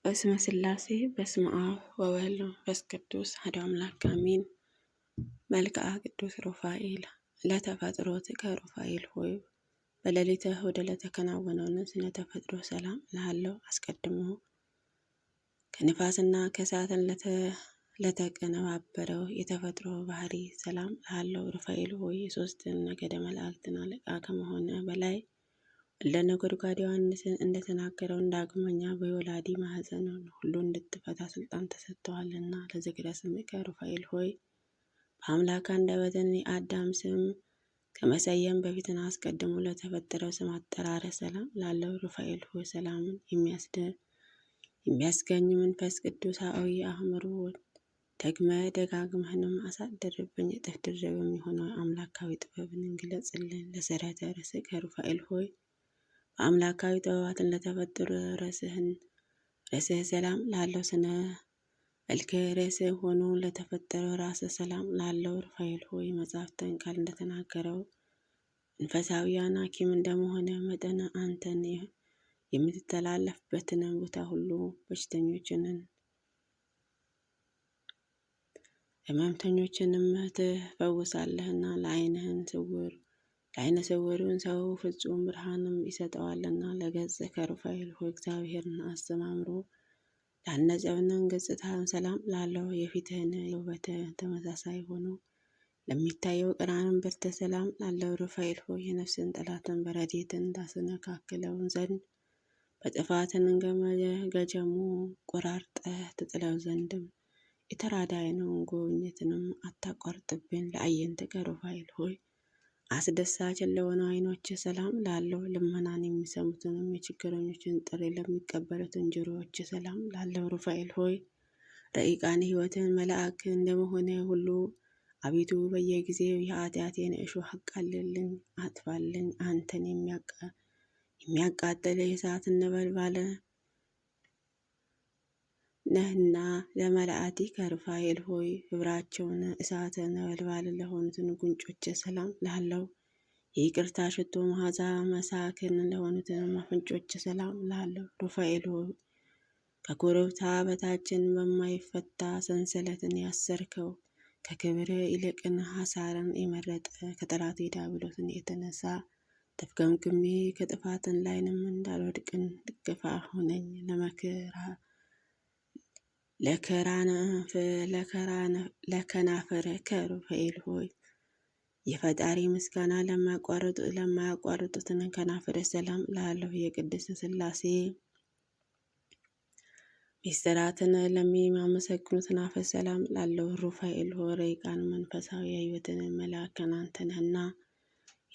በስመ ሥላሴ በስመ አብ ወወልድ ወመንፈስ ቅዱስ አሐዱ አምላክ አሜን። መልክዓ ቅዱስ ሩፋኤል ለተፈጥሮትከ ሩፋኤል ሆይ በሌሊትህ ወደ ለተከናወነውን ስነ ተፈጥሮ ሰላም እልሃለሁ። አስቀድሞ ከንፋስና ከእሳትን ለተቀነባበረው የተፈጥሮ ባህሪ ሰላም እልሃለሁ። ሩፋኤል ሆይ የሦስት ነገደ መላእክትን አለቃ ከመሆን በላይ ለነጎድጓድ ዮሐንስን እንደተናገረው ዳግመኛ በወላዲ ማኅፀን ሁሉ እንድትፈታ ስልጣን ተሰጥተዋልና። ለዝክረ ስምከ ሩፋኤል ሆይ በአምላክ አንደበትን የአዳም ስም ከመሰየም በፊትን አስቀድሞ ለተፈጠረው ስም አጠራረ ሰላም ላለው ሩፋኤል ሆይ ሰላምን የሚያስገኝ መንፈስ ቅዱሳዊ አእምሮ ደግመ ደጋግመህንም አሳድርብኝ። እጥፍ ድርብ የሚሆነው አምላካዊ ጥበብን ግለጽልን። ለሰረተ ርእስከ ሩፋኤል ሆይ በአምላካዊ ጥበባትን ለተፈጠሩ ርዕስህ ሰላም ላለው ስነ መልክ ርዕስህ ሆኖ ለተፈጠረው ራስ ሰላም ላለው ሩፋኤል ሆይ መጽሐፍትን ቃል እንደተናገረው መንፈሳዊያን ሐኪም እንደመሆነ መጠን አንተን የምትተላለፍበትን ቦታ ሁሉ በሽተኞችንን ሕመምተኞችንም ትፈውሳለህና ለዓይነ ስውሩን ሰው ፍጹም ብርሃንም ይሰጠዋልና። ለገጽከ ሩፋኤል ሆይ እግዚአብሔርን አስተማምሮ ላነጸውንን ገጽታን ሰላም ላለው የፊትህን የውበት ተመሳሳይ ሆኖ ለሚታየው ቅርአንን ብርተ ሰላም ላለው ሩፋኤል ሆይ የነፍስን ጠላትን በረድኤትን ታስነካክለውን ዘንድ በጥፋትን ገጀሙ ቆራርጠህ ትጥለው ዘንድም የተራዳይነውን ጉብኝትንም አታቋርጥብን። ለአዕይንትከ ሩፋኤል ሆይ አስደሳችን ለሆነው ዓይኖች ሰላም ላለው ልመናን የሚሰሙትንም የችግረኞችን ጥሪ ለሚቀበሉትን ጆሮዎች ሰላም ላለው ሩፋኤል ሆይ ረቂቃን ሕይወትን መልአክ እንደመሆነ ሁሉ አቤቱ በየጊዜው የኃጢአቴን እሾህ አቃልልኝ፣ አጥፋልኝ። አንተን የሚያቃጥል የእሳት ነበልባል ነህና። ለመላእክቲከ ሩፋኤል ሆይ ህብራቸውን እሳተ ነበልባል ለሆኑትን ጉንጮች ሰላም ላለው የይቅርታ ሽቶ መዓዛ መሳክን ለሆኑትን አፍንጮች ሰላም ላለው ሩፋኤል ሆይ ከኮረብታ በታችን በማይፈታ ሰንሰለትን ያሰርከው ከክብር ይልቅን ሐሳርን የመረጠ ከጠላት ዲያብሎስን የተነሳ ተፍገምግሜ ከጥፋትን ላይንም እንዳልወድቅን ድገፋ ሆነኝ። ለከናፍርከ ሩፋኤል ሆይ የፈጣሪ ምስጋና ለማያቋርጡትን ከናፍር ሰላም ላለው የቅድስት ሥላሴ ሚስጥራትን ለሚያመሰግኑትን አፈ ሰላም ላለው ሩፋኤል ሆይ ረቂቃን መንፈሳዊ ሕይወትን መልአክን አንተ ነህና።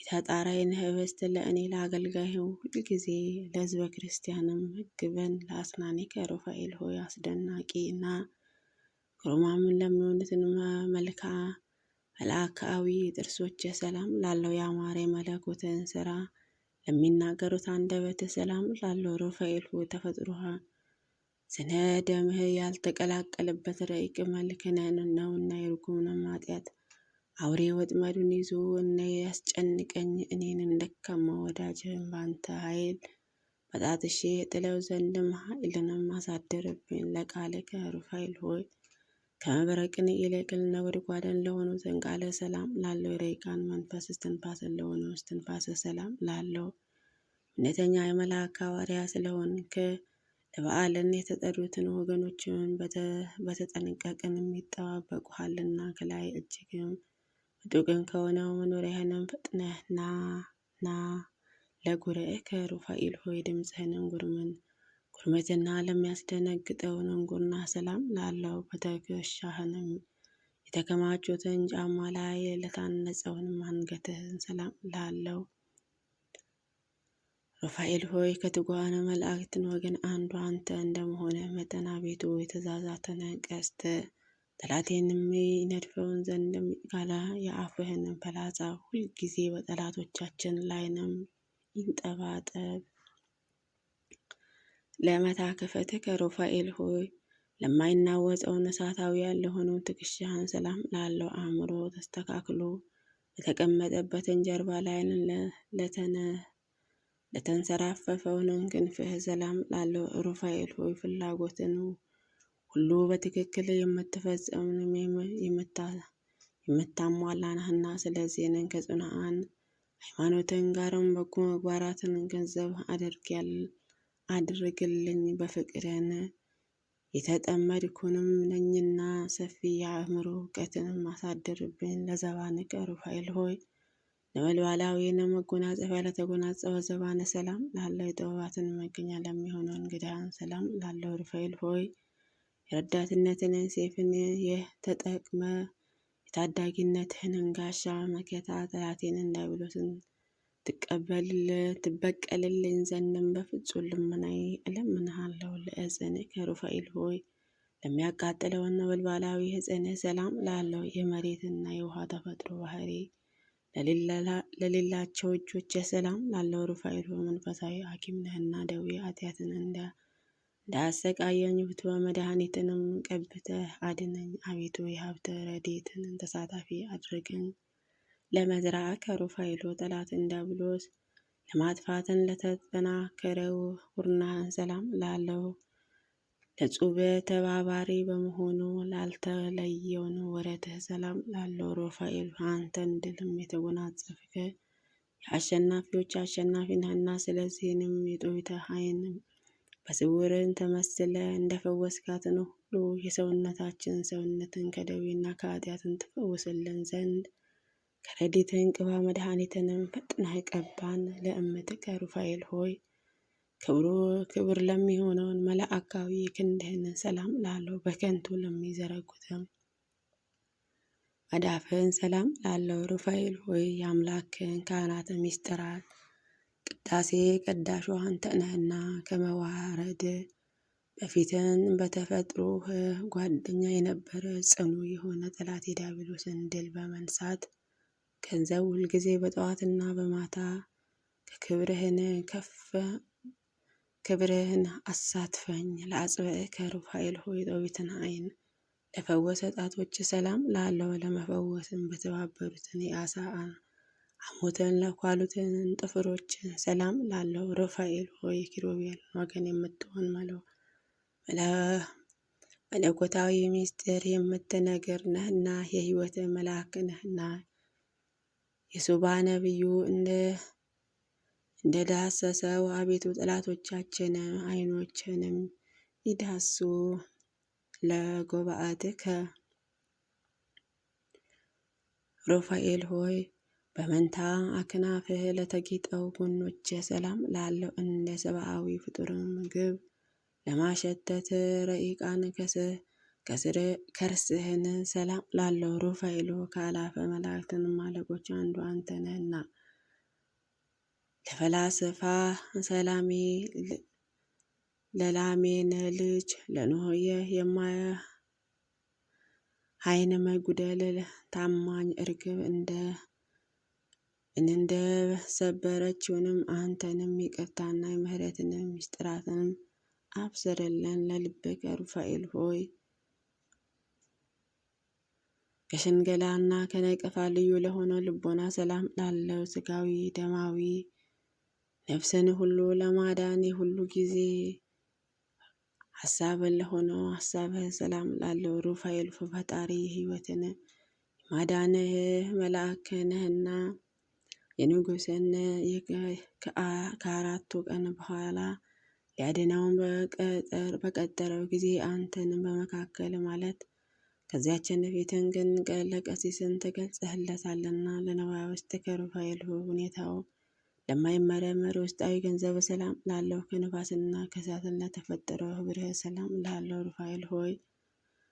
የተጣራይን ህብስት ለእኔ ለአገልጋይህ ሁልጊዜ ለሕዝበ ክርስቲያንም ምግብን ለአስናኒከ ሩፋኤል ሆይ አስደናቂ እና ግሩማምን ለሚሆኑትን መልአካዊ ጥርሶች ሰላም ላለው ያማረ መለኮትን ስራ ለሚናገሩት አንደበት ሰላም ላለው ሩፋኤል ሆይ ተፈጥሮሃ ስነ ደምህ ያልተቀላቀለበት ረቂቅ መልክ ነውና የርጉምንም ኃጢአት አውሬ ወጥመዱን ይዞ ያስጨንቀኝ እኔንን ደካማ ወዳጅህን በአንተ ኃይል በጣትሼ ጥለው ዘንድም ኃይልንም አሳድርብኝ። ለቃልከ ሩፋኤል ሆይ ከመብረቅን ይልቅን ነጎድጓድን ለሆኑትን ቃለ ሰላም ላለው የረቂቃን መንፈስ እስትንፋስን ለሆነው እስትንፋሰ ሰላም ላለው እውነተኛ የመልአክ ሐዋርያ ስለሆንክ ለበዓልን የተጠሩትን ወገኖችን በተጠንቀቅን የሚጠባበቁሃልና። ከላይ እጅግም ጥቅም ከሆነው መኖሪያህንም ፈጥነህ ና ለጉርኤከ ሩፋኤል ሆይ ድምፅህንም ጉርምትና ለሚያስደነግጠውን እንጉርና ሰላም ላለው በትከሻህንም የተከማቹትን ጫማ ላይ ለታነጸውንም አንገትህን ሰላም ላለው ሩፋኤል ሆይ ከትጉሃን መላእክትን ወገን አንዱ አንተ እንደመሆነ መጠን አቤቱ የተዛዛተን ቀስት ጠላቴንም ይነድፈውን ዘንድም ቃላ የአፍህንም ፈላጻ ሁልጊዜ በጠላቶቻችን ላይንም ይንጠባጠብ። ለመታከፈትከ ሩፋኤል ሆይ ለማይናወጸውን እሳታዊያን ለሆኑ ትከሻህን ሰላም ላለው አእምሮ ተስተካክሎ በተቀመጠበትን ጀርባ ላይን ለተንሰራፈፈውን ክንፍህ ሰላም ላለው ሩፋኤል ሆይ ፍላጎትን ሁሉ በትክክል የምትፈጽም የምታሟላ ነህና፣ ስለዚህን ከጽኑዓን ሃይማኖትን ጋርም በጎ ምግባራትን ገንዘብ አድርግልኝ። በፍቅርን የተጠመድኩንም ነኝና ሰፊ የአእምሮ እውቀትንም አሳድርብኝ። ለዘባንከ ሩፋኤል ሆይ ነበልባላዊን መጎናጸፊያ ለተጎናጸፈ ዘባነ ሰላም ላለው የጥበባትን መገኛ ለሚሆነው እንግዳን ሰላም ላለው ሩፋኤል ሆይ የረዳትነትን ሰይፍን የተጠቅመ የታዳጊነትህን ጋሻ መከታ ጠላቴን ዲያብሎስን ትበቀልልኝ ዘንድም በፍጹም ልመናዬ እለምንሃለሁ። ለዕፀንከ ሩፋኤል ሆይ ለሚያቃጥለውን ነበልባላዊ ዕፀንህ ሰላም ላለው የመሬትና የውሃ ተፈጥሮ ባህሪ ለሌላቸው እጆች ሰላም ላለው ሩፋኤል ሆይ መንፈሳዊ ሐኪም ነህና ደዌ ኃጢአትን እንዳያሰቃየኝ ፍትወ መድኃኒትንም ቀብተህ አድነኝ። አቤቱ የሀብተ ረድኤትን ተሳታፊ አድርገኝ። ለመዝራዕከ ሩፋኤል ጠላትን ዲያብሎስ ለማጥፋትን ለተጠናከረው ሁርናህን ሰላም ላለው ለጹበ ተባባሪ በመሆኑ ላልተለየውን ወረትህ ሰላም ላለው ሩፋኤል አንተን ድልም የተጎናጸፍከ የአሸናፊዎች አሸናፊ ነህና፣ ስለዚህንም የጦቢተ ዓይን በስውርን ተመስለ እንደፈወስካትን ሁሉ የሰውነታችን ሰውነትን ከደዌና ከኃጢአትን ትፈውስልን ዘንድ ከረድኤትህን ቅባ መድኃኒትንም ፈጥነህ ቀባን። ለእምትከ ሩፋኤል ሆይ ክብር ለሚሆነውን መላእካዊ ክንድህን ሰላም ላለው በከንቱ ለሚዘረጉትም መዳፍህን ሰላም ላለው ሩፋኤል ሆይ የአምላክህን ካህናተ ምስጢራት ቅዳሴ ቀዳሹ አንተ ነህና ከመዋረድ በፊትን በተፈጥሮህ ጓደኛ የነበረ ጽኑ የሆነ ጠላት የዲያብሎስን ድል በመንሳት ገንዘብ ሁልጊዜ በጠዋትና በማታ ክብርህን አሳትፈኝ። ለአጽብዕከ ሩፋኤል ሆይ ጦቢትን ዓይን ለፈወሰ ጣቶች ሰላም ላለው ለመፈወስን በተባበሩትን የአሳ አሞትን ለኳሉትን ጥፍሮችን ሰላም ላለው ሩፋኤል ሆይ ኪሩቤል ወገን የምትሆን መለኮታዊ ምስጢር የምትነግር ነህና የሕይወት መልአክ ነህና የሱባ ነቢዩ እንደዳሰሰው አቤቱ ጠላቶቻችን ዓይኖችንም ይዳሱ። ለጉባኤትከ ሩፋኤል ሆይ በመንታ አክናፍህ ለተጌጠው ጎኖች ሰላም ላለው እንደ ሰብአዊ ፍጡር ምግብ ለማሸተት ረቂቃን ከርስህን ሰላም ላለው ሩፋኤል ከአላፈ መላእክትን አለቆች አንዱ አንተ ነህና ለፈላስፋ ሰላሜ ለላሜን ልጅ ለኖኅ የማይን መጉደል ታማኝ እርግብ እንደ ሰበረችውንም አንተንም ይቅርታና የምህረትንም ምስጢራትንም አብስርልን። ለልብከ ሩፋኤል ሆይ ከሽንገላና ከነቀፋ ልዩ ለሆነው ልቦና ሰላም ላለው ስጋዊ ደማዊ ነፍስን ሁሉ ለማዳን የሁሉ ጊዜ ሀሳብን ለሆነው ሀሳብህ ሰላም ላለው ሩፋኤል ፈጣሪ የሕይወትን የማዳንህ መልአክ ነህና የንጉሥን ከአራቱ ቀን በኋላ ሊያድነውን በቀጠረው ጊዜ አንተን በመካከል ማለት ከዚያችን ፊትን ግን ለቀሲስን ትገልጽለታልና ለነዋያ ውስጥ ከሩፋኤል ሁኔታው ለማይመረመር ውስጣዊ ገንዘብ ሰላም ላለው ከነፋስና ከእሳትን ለተፈጠረው ህብርህ ሰላም ላለው ሩፋኤል ሆይ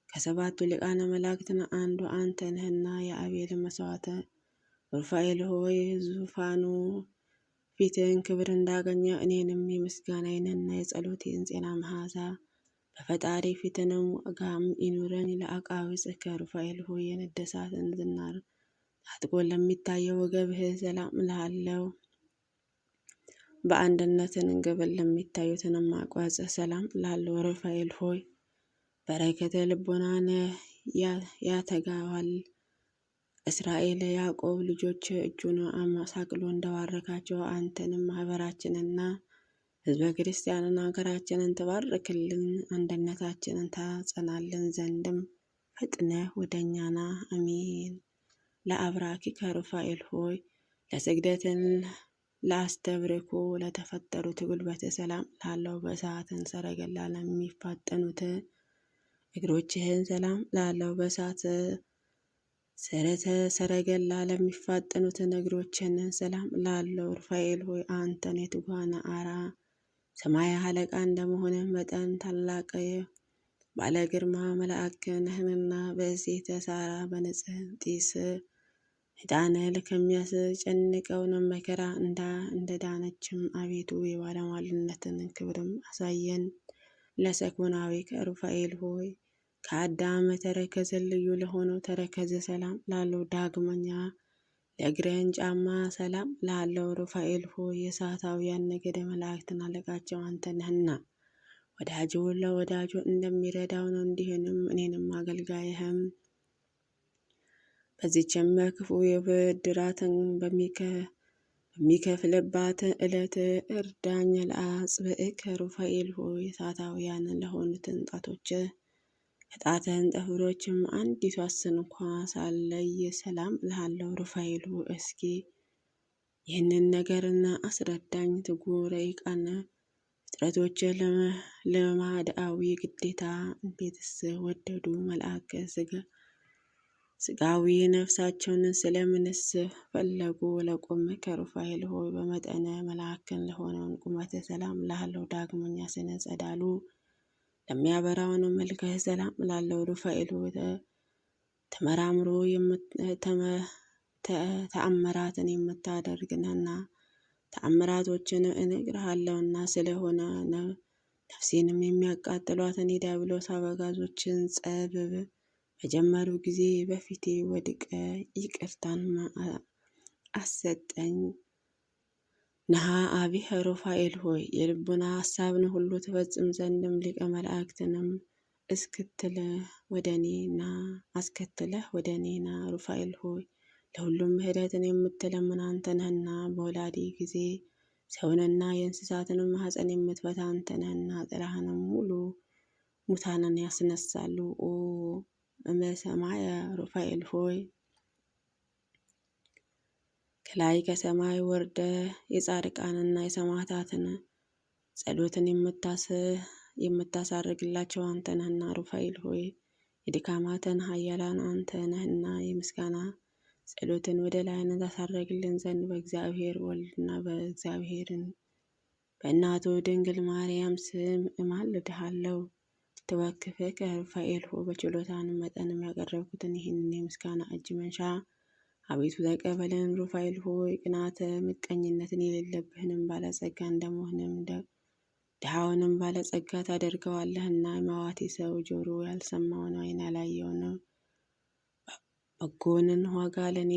ከሰባቱ ሊቃነ መላእክትን አንዱ አንተ ነህና የአቤል መስዋዕት ሩፋኤል ሆይ ዙፋኑ ፊትን ክብር እንዳገኘ እኔንም የምስጋናዬንና የጸሎቴን ጤና መዓዛ በፈጣሪ ፊትንም ዋጋም ይኑረን። ለአቃዊጽከ ሩፋኤል ሆይ የነደሳትን ዝናር ታጥቆ ለሚታየው ወገብህ ሰላም ላለው በአንድነትን ግብር ለሚታዩትን ማቋጽ ሰላም ላለው ሩፋኤል ሆይ በረከተ ልቦናን ያተጋዋል እስራኤል ያዕቆብ ልጆች እጁን አሳቅሎ እንደባረካቸው አንተንም ማህበራችንና ሕዝበ ክርስቲያንን ሀገራችንን ትባርክልን፣ አንድነታችንን ታጸናልን ዘንድም ፈጥነህ ወደ እኛ ና። አሜን። ለአብራኪከ ሩፋኤል ሆይ ለስግደትን ለአስተብርኮ ለተፈጠሩት ጉልበት ሰላም ላለው በእሳትን ሰረገላ ለሚፋጠኑት እግሮችህን ሰላም ላለው በእሳት ሰረገላ ለሚፋጠኑትን እግሮችን ሰላም ላለው ሩፋኤል ሆይ አንተን የትጉሃን አራ ሰማይ አለቃ እንደመሆንህ መጠን ታላቅ ባለ ግርማ መልአክ ነህንና በእሴተ ሳራ በንጽህ ጢስ ዕጣን ከሚያስጨንቀውን መከራ እንደዳነችም አቤቱ የባለሟልነትን ክብርም አሳየን። ለሰኮናዊ ከሩፋኤል ሆይ ከአዳም ተረከዘ ልዩ ለሆነው ተረከዘ ሰላም ላለው ዳግመኛ ለእግረን ጫማ ሰላም ላለው ሩፋኤል ሆይ የእሳታውያን ነገደ መላእክትን አለቃቸው አንተ ነህና ወዳጁ ለወዳጁ እንደሚረዳው ነው። እንዲህንም እኔንም አገልጋይህም በዚችም ክፉ የብድራትን በሚከፍልባት ዕለት እርዳኝ። ለአጽብዕከ ሩፋኤል ሆይ እሳታውያንን ለሆኑትን ጣቶች ከጣትህን ጠፍሮችም አንዲቷስ እንኳ ሳለይ ሰላም ላለው ሩፋኤል ሆይ እስኪ ይህንን ነገርና አስረዳኝ። ትጉ ረቂቃን ፍጥረቶች ለማዳዊ ግዴታ እንዴትስ ወደዱ? መልአከ ስጋዊ ነፍሳቸውን ስለምንስ ፈለጉ? ለቆምከ ሩፋኤል ሆይ በመጠነ መልአክን ለሆነውን ቁመተ ሰላም ላለው ዳግመኛ ስነ ጸዳሉ ለሚያበራውን መልክህ ሰላም ላለው ሩፋኤል ሆይ ተመራምሮ ተአምራትን የምታደርግንና ተአምራቶችን እነግርሃለሁና ስለሆነ ነፍሴንም የሚያቃጥሏትን የዲያብሎስ አበጋዞችን ጸብ በጀመሩ ጊዜ በፊቴ ወድቀ ይቅርታን አሰጠኝ። ነሃ አቢህ ሩፋኤል ሆይ የልቡና ሀሳብን ሁሉ ትፈጽም ዘንድም ሊቀ መላእክትንም አስከትለህ ወደ እኔና ሩፋኤል ሆይ ለሁሉም ምሕረትን የምትለምን አንተ ነህና በወላዲ ጊዜ ሰውንና የእንስሳትንም ማኅፀን የምትፈታ አንተ ነህና ጥላህንም ሙሉ ሙታንን ያስነሳሉ። ኦ እመሰማየ ሩፋኤል ሆይ ከላይ ከሰማይ ወርደ የጻድቃንና የሰማዕታትን ጸሎትን የምታሳርግላቸው አንተ ነህና ሩፋኤል ሆይ የድካማትን ኃያላን አንተ ነህና የምስጋና ጸሎትን ወደ ላይነት ታሳረግልን ዘንድ በእግዚአብሔር ወልድና በእግዚአብሔርን በእናቱ ድንግል ማርያም ስም እማልድሃለሁ። ተወክፈከ ሩፋኤል ሆይ በችሎታን መጠንም ያቀረብኩትን ይህንን የምስጋና እጅ መንሻ አቤቱ ተቀበለን። ሩፋኤል ሆይ ቅናተ ምቀኝነትን የሌለብህንም ባለጸጋ እንደመሆንም ድሃውንም ባለጸጋ ታደርገዋለህና የማዋቲ ሰው ጆሮ ያልሰማውን ዓይን ያላየውን በጎንን ዋጋ ለኔ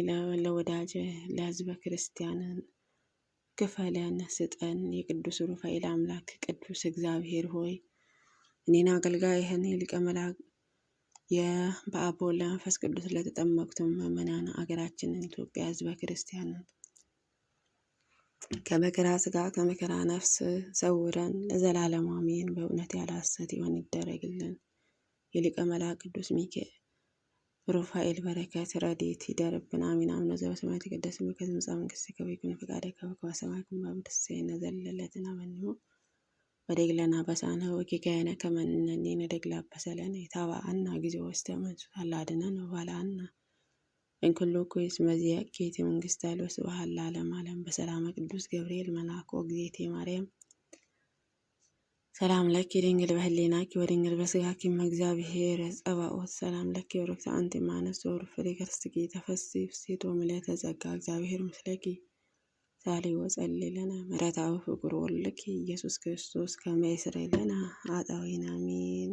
ለወዳጅ ለሕዝበ ክርስቲያንን ክፈለን ስጠን። የቅዱስ ሩፋኤል አምላክ ቅዱስ እግዚአብሔር ሆይ እኔን አገልጋይህን የሊቀ መላእክት በአብ በወልድ በመንፈስ ቅዱስ ለተጠመቁትን ምእመናን አገራችንን ኢትዮጵያ ሕዝበ ክርስቲያንን ከመከራ ስጋ ከመከራ ነፍስ ሰውረን ለዘላለም አሜን። በእውነት ያለ ሐሰት ይሆን ይደረግልን። የሊቀ መላእክት ቅዱስ ሚካኤል ሩፋኤል በረከት ረድኤት ይደርብን። አሜን። አቡነ ዘበሰማያት ይትቀደስ ስምከ ትምጻእ መንግሥትከ ወይኩን ፈቃድከ በከመ በሰማይ ከማሁ በምድር ዘለለዕለትነ ሀበነ ወኅድግ አበሳነ ወጌጋየነ ከመ ንሕነኒ ንኅድግ ለአበሰለነ ኢታብአነ እግዚኦ ውስተ መንሱት አላ አድኅነነ ወባልዐነ እምኩሉ ኩይስ መዚአኪ ይእቲ መንግሥተ ኃይል ወስብሐት ለዓለመ ዓለም። በሰላመ ቅዱስ ገብርኤል መልአክ ወእግዝእትየ ማርያም ሰላም ለኪ ድንግል በህሊናኪ ወድንግል በሥጋኪ እም እግዚአብሔር ጸባኦት ሰላም ለኪ ወርክት አንቲ እምአንስት ወፍሬ ከርሥኪ ተፈሥሒ ፍሥሕት ወምልዕተ ጸጋ እግዚአብሔር ምስለኪ ዛሊ ወጸልይ ለነ ምሕረታዊ ፍቁር ወልድኪ ኢየሱስ ክርስቶስ ከመ ይስረይ ለነ ኃጣውኢነ አሜን።